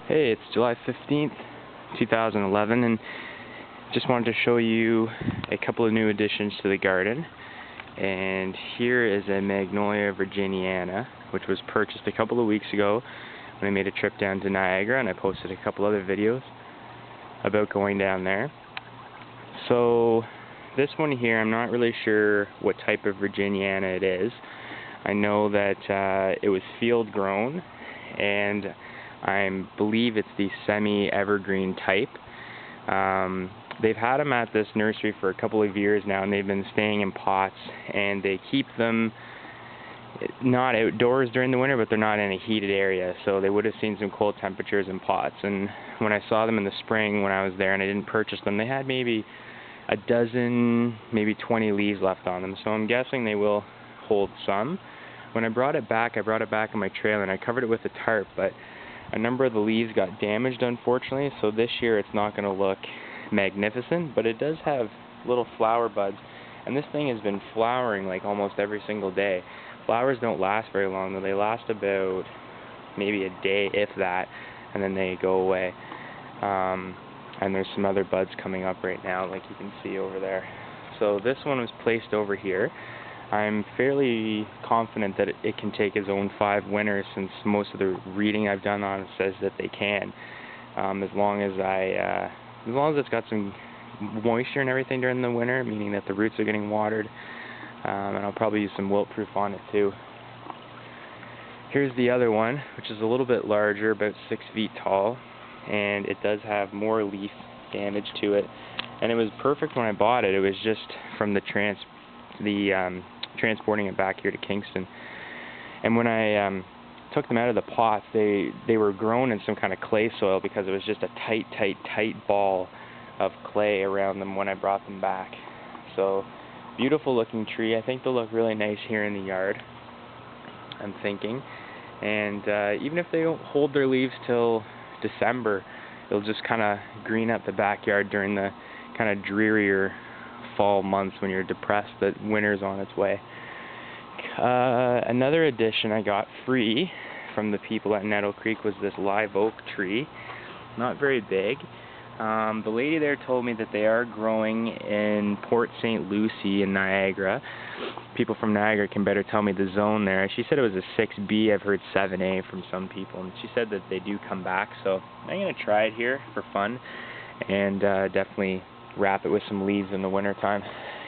Hey, it's July 15th, 2011, and just wanted to show you a couple of new additions to the garden. And here is a Magnolia Virginiana, which was purchased a couple of weeks ago when I made a trip down to Niagara, and I posted a couple other videos about going down there. So this one here, I'm not really sure what type of Virginiana it is. I know that it was field grown, and I believe it's the semi-evergreen type. They've had them at this nursery for a couple of years now, and they've been staying in pots, and they keep them not outdoors during the winter, but they're not in a heated area, so they would have seen some cold temperatures in pots. And when I saw them in the spring when I was there and I didn't purchase them, they had maybe a dozen, maybe 20 leaves left on them, so I'm guessing they will hold some. When I brought it back in my trailer and I covered it with a tarp, but a number of the leaves got damaged, unfortunately, so this year it's not going to look magnificent, but it does have little flower buds, and this thing has been flowering like almost every single day. Flowers don't last very long, though. They last about maybe a day, if that, and then they go away. And there's some other buds coming up right now, like you can see over there. So this one was placed over here. I'm fairly confident that it can take its own 5 winters, since most of the reading I've done on it says that they can, as long as it's got some moisture and everything during the winter, meaning that the roots are getting watered. And I'll probably use some wilt proof on it too. Here's the other one, which is a little bit larger, about 6 feet tall, and it does have more leaf damage to it. And it was perfect when I bought it. It was just from the transporting it back here to Kingston. And when I took them out of the pots, they were grown in some kind of clay soil, because it was just a tight ball of clay around them when I brought them back. So beautiful looking tree. I think they'll look really nice here in the yard, I'm thinking. And even if they don't hold their leaves till December, it'll just kind of green up the backyard during the kind of drearier fall months when you're depressed that winter's on its way. Another addition I got free from the people at Nettle Creek was this live oak tree. Not very big. The lady there told me that they are growing in Port St. Lucie in Niagara. People from Niagara can better tell me the zone there. She said it was a 6B. I've heard 7A from some people, and she said that they do come back, so I'm going to try it here for fun, and definitely wrap it with some leaves in the wintertime.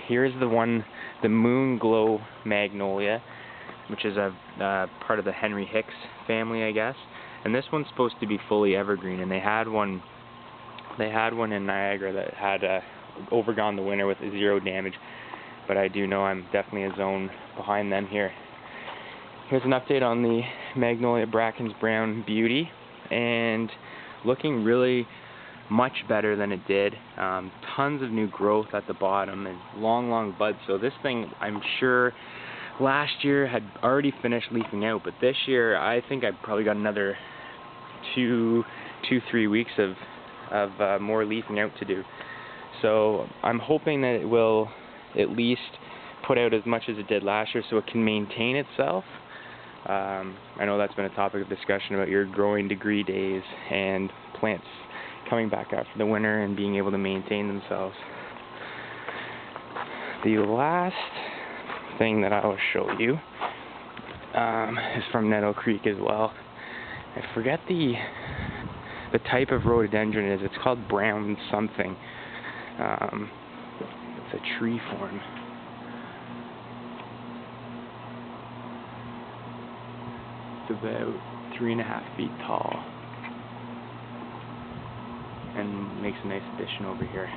Here's the one, the Moon Glow Magnolia, which is a part of the Henry Hicks family, I guess. And this one's supposed to be fully evergreen, and they had one in Niagara that had overgone the winter with 0 damage. But I do know I'm definitely a zone behind them here. Here's an update on the Magnolia Bracken's Brown Beauty, and looking really much better than it did. Tons of new growth at the bottom and long buds. So this thing, I'm sure last year had already finished leafing out, but this year I think I've probably got another 2-3 weeks of more leafing out to do. So I'm hoping that it will at least put out as much as it did last year, so it can maintain itself. I know that's been a topic of discussion about your growing degree days and plants coming back after the winter and being able to maintain themselves. The last thing that I will show you is from Nettle Creek as well. I forget the type of rhododendron it is. It's called brown something. It's a tree form. It's about 3.5 feet tall, and makes a nice addition over here.